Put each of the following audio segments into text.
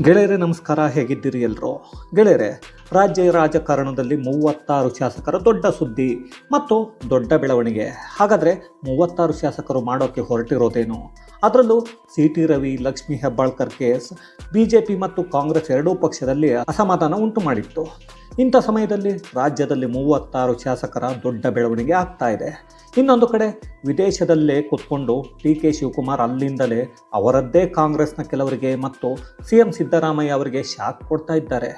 ಗೆಳೆಯರೇ ನಮಸ್ಕಾರ, ಹೇಗಿದ್ದೀರಿ ಎಲ್ಲರೂ? ಗೆಳೆಯರೇ, ರಾಜ್ಯ ರಾಜಕಾರಣದಲ್ಲಿ 36 ಶಾಸಕರ ದೊಡ್ಡ ಸುದ್ದಿ ಮತ್ತು ದೊಡ್ಡ ಬೆಳವಣಿಗೆ. ಹಾಗಾದರೆ 36 ಶಾಸಕರು ಮಾಡೋಕ್ಕೆ ಹೊರಟಿರೋದೇನು? ಅದರಲ್ಲೂ CT. Ravi, Lakshmi Hebbalkar case BJP ಮತ್ತು ಕಾಂಗ್ರೆಸ್ ಎರಡೂ ಪಕ್ಷದಲ್ಲಿ ಅಸಮಾಧಾನ ಉಂಟು ಮಾಡಿತ್ತು. ಇಂಥ ಸಮಯದಲ್ಲಿ ರಾಜ್ಯದಲ್ಲಿ 36 ಶಾಸಕರ ದೊಡ್ಡ ಬೆಳವಣಿಗೆ ಆಗ್ತಾ ಇದೆ. ಇನ್ನೊಂದು ಕಡೆ ವಿದೇಶದಲ್ಲೇ ಕೂತ್ಕೊಂಡು ಡಿ.ಕೆ. ಶಿವಕುಮಾರ್ ಅಲ್ಲಿಂದಲೇ ಅವರದ್ದೇ ಕಾಂಗ್ರೆಸ್ನ ಕೆಲವರಿಗೆ ಮತ್ತು ಸಿ.ಎಂ. ಸಿದ್ದರಾಮಯ್ಯ ಅವರಿಗೆ ಶಾಕ್ ಕೊಡ್ತಾ ಇದ್ದಾರೆ.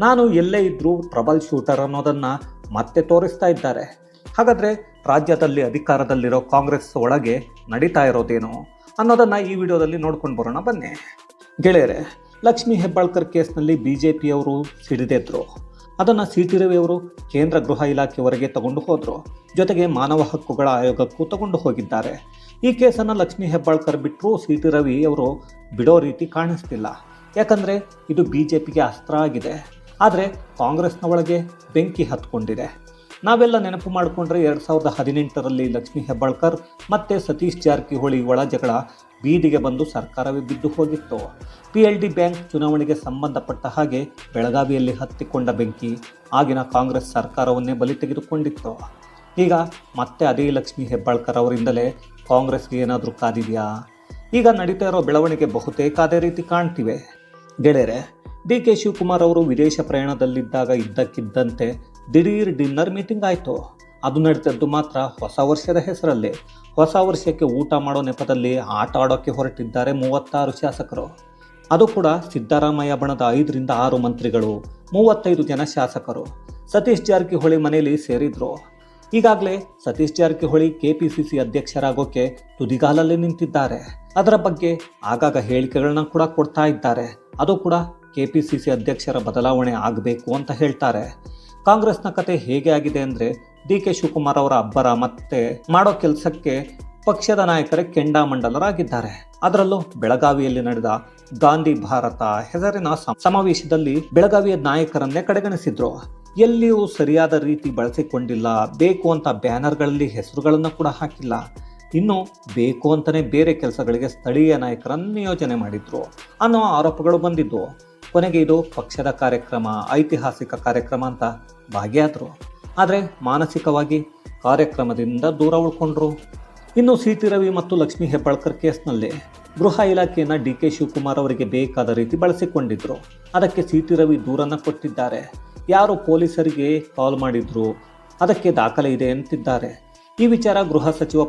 ನಾನು ಎಲ್ಲೇ ಇದ್ದರೂ ಟ್ರಬಲ್ ಶೂಟರ್ ಅನ್ನೋದನ್ನು ಮತ್ತೆ ತೋರಿಸ್ತಾ ಇದ್ದಾರೆ. ಹಾಗಾದರೆ ರಾಜ್ಯದಲ್ಲಿ ಅಧಿಕಾರದಲ್ಲಿರೋ ಕಾಂಗ್ರೆಸ್ ಒಳಗೆ ನಡೀತಾ ಇರೋದೇನು ಅನ್ನೋದನ್ನು ಈ ವಿಡಿಯೋದಲ್ಲಿ ನೋಡ್ಕೊಂಡು ಬರೋಣ ಬನ್ನಿ. ಗೆಳೆಯರೆ, ಲಕ್ಷ್ಮೀ ಹೆಬ್ಬಾಳ್ಕರ್ ಕೇಸ್ನಲ್ಲಿ ಬಿಜೆಪಿಯವರು ಸಿಡಿದೆದ್ರು. ಅದನ್ನು ಸಿ.ಟಿ. ರವಿ ಅವರು ಕೇಂದ್ರ ಗೃಹ ಇಲಾಖೆವರೆಗೆ ತಗೊಂಡು ಹೋದರು. ಜೊತೆಗೆ ಮಾನವ ಹಕ್ಕುಗಳ ಆಯೋಗಕ್ಕೂ ತಗೊಂಡು ಹೋಗಿದ್ದಾರೆ. ಈ ಕೇಸನ್ನು ಲಕ್ಷ್ಮೀ ಹೆಬ್ಬಾಳ್ಕರ್ ಬಿಟ್ಟರೂ ಸಿ.ಟಿ. ರವಿ ಅವರು ಬಿಡೋ ರೀತಿ ಕಾಣಿಸ್ತಿಲ್ಲ. ಯಾಕಂದರೆ ಇದು ಬಿಜೆಪಿಗೆ ಅಸ್ತ್ರ ಆಗಿದೆ. ಆದರೆ ಕಾಂಗ್ರೆಸ್ನ ಒಳಗೆ ಬೆಂಕಿ ಹತ್ಕೊಂಡಿದೆ. ನಾವೆಲ್ಲ ನೆನಪು ಮಾಡಿಕೊಂಡ್ರೆ 2018ರಲ್ಲಿ ಲಕ್ಷ್ಮೀ ಹೆಬ್ಬಾಳ್ಕರ್ ಮತ್ತು ಸತೀಶ್ ಜಾರಕಿಹೊಳಿ ಒಳ ಜಗಳ ಬೀದಿಗೆ ಬಂದು ಸರ್ಕಾರವೇ ಬಿದ್ದು ಹೋಗಿತ್ತು. PLD ಬ್ಯಾಂಕ್ ಚುನಾವಣೆಗೆ ಸಂಬಂಧಪಟ್ಟ ಹಾಗೆ ಬೆಳಗಾವಿಯಲ್ಲಿ ಹತ್ತಿಕೊಂಡ ಬೆಂಕಿ ಆಗಿನ ಕಾಂಗ್ರೆಸ್ ಸರ್ಕಾರವನ್ನೇ ಬಲಿ ತೆಗೆದುಕೊಂಡಿತ್ತು. ಈಗ ಮತ್ತೆ ಅದೇ ಲಕ್ಷ್ಮೀ ಹೆಬ್ಬಾಳ್ಕರ್ ಅವರಿಂದಲೇ ಕಾಂಗ್ರೆಸ್ಗೆ ಏನಾದರೂ ಕಾದಿದೆಯಾ? ಈಗ ನಡೀತಾ ಇರೋ ಬೆಳವಣಿಗೆ ಬಹುತೇಕ ಅದೇ ರೀತಿ ಕಾಣ್ತಿವೆ. ಗೆಳೆಯರೆ, ಡಿ.ಕೆ. ಶಿವಕುಮಾರ್ ಅವರು ವಿದೇಶ ಪ್ರಯಾಣದಲ್ಲಿದ್ದಾಗ ಇದ್ದಕ್ಕಿದ್ದಂತೆ ದಿಢೀರ್ ಡಿನ್ನರ್ ಮೀಟಿಂಗ್ ಆಯಿತು. ಅದು ನಡೆದದ್ದು ಮಾತ್ರ ಹೊಸ ವರ್ಷದ ಹೆಸರಲ್ಲಿ. ಹೊಸ ವರ್ಷಕ್ಕೆ ಊಟ ಮಾಡೋ ನೆಪದಲ್ಲಿ ಆಟ ಆಡೋಕ್ಕೆ ಹೊರಟಿದ್ದಾರೆ 36 ಶಾಸಕರು. ಅದು ಕೂಡ ಸಿದ್ದರಾಮಯ್ಯ ಬಣದ 5ರಿಂದ 6 ಮಂತ್ರಿಗಳು, 35 ಜನ ಶಾಸಕರು ಸತೀಶ್ ಜಾರಕಿಹೊಳಿ ಮನೆಯಲ್ಲಿ ಸೇರಿದ್ರು. ಈಗಾಗಲೇ ಸತೀಶ್ ಜಾರಕಿಹೊಳಿ KPCC ಅಧ್ಯಕ್ಷರಾಗೋಕ್ಕೆ ತುದಿಗಾಲಲ್ಲಿ ನಿಂತಿದ್ದಾರೆ. ಅದರ ಬಗ್ಗೆ ಆಗಾಗ ಹೇಳಿಕೆಗಳನ್ನ ಕೂಡ ಕೊಡ್ತಾ ಇದ್ದಾರೆ. ಅದು ಕೂಡ KPCC ಅಧ್ಯಕ್ಷರ ಬದಲಾವಣೆ ಆಗಬೇಕು ಅಂತ ಹೇಳ್ತಾರೆ. ಕಾಂಗ್ರೆಸ್ನ ಕತೆ ಹೇಗೆ ಆಗಿದೆ ಅಂದರೆ, ಡಿ.ಕೆ. ಶಿವಕುಮಾರ್ ಅವರ ಅಬ್ಬರ ಮತ್ತೆ ಮಾಡೋ ಕೆಲಸಕ್ಕೆ ಪಕ್ಷದ ನಾಯಕರೇ ಕೆಂಡಾಮಂಡಲರಾಗಿದ್ದಾರೆ. ಅದರಲ್ಲೂ ಬೆಳಗಾವಿಯಲ್ಲಿ ನಡೆದ ಗಾಂಧಿ ಭಾರತ ಹೆಸರಿನ ಸಮಾವೇಶದಲ್ಲಿ ಬೆಳಗಾವಿಯ ನಾಯಕರನ್ನೇ ಕಡೆಗಣಿಸಿದ್ರು. ಎಲ್ಲಿಯೂ ಸರಿಯಾದ ರೀತಿ ಬಳಸಿಕೊಂಡಿಲ್ಲ. ಬೇಕು ಅಂತ ಬ್ಯಾನರ್ಗಳಲ್ಲಿ ಹೆಸರುಗಳನ್ನು ಕೂಡ ಹಾಕಿಲ್ಲ. ಇನ್ನು ಬೇಕು ಅಂತಲೇ ಬೇರೆ ಕೆಲಸಗಳಿಗೆ ಸ್ಥಳೀಯ ನಾಯಕರನ್ನು ನಿಯೋಜನೆ ಮಾಡಿದ್ರು ಅನ್ನೋ ಆರೋಪಗಳು ಬಂದಿದ್ವು. ಕೊನೆಗೆ ಇದು ಪಕ್ಷದ ಕಾರ್ಯಕ್ರಮ, ಐತಿಹಾಸಿಕ ಕಾರ್ಯಕ್ರಮ ಅಂತ ಭಾಗಿಯಾದರು. ಆದರೆ ಮಾನಸಿಕವಾಗಿ ಕಾರ್ಯಕ್ರಮದಿಂದ ದೂರ ಉಳ್ಕೊಂಡ್ರು. ಇನ್ನು ಸಿ.ಟಿ. ರವಿ ಮತ್ತು ಲಕ್ಷ್ಮೀ ಹೆಬ್ಬಾಳ್ಕರ್ ಕೇಸ್ನಲ್ಲಿ ಗೃಹ ಇಲಾಖೆಯನ್ನು ಡಿ.ಕೆ. ಶಿವಕುಮಾರ್ ಅವರಿಗೆ ಬೇಕಾದ ರೀತಿ ಬಳಸಿಕೊಂಡಿದ್ರು. ಅದಕ್ಕೆ ಸಿ.ಟಿ. ರವಿ ದೂರನ್ನು ಕೊಟ್ಟಿದ್ದಾರೆ. ಯಾರು ಪೊಲೀಸರಿಗೆ ಕಾಲ್ ಮಾಡಿದ್ರು ಅದಕ್ಕೆ ದಾಖಲೆ ಇದೆ ಅಂತಿದ್ದಾರೆ. ಈ ವಿಚಾರ ಗೃಹ ಸಚಿವ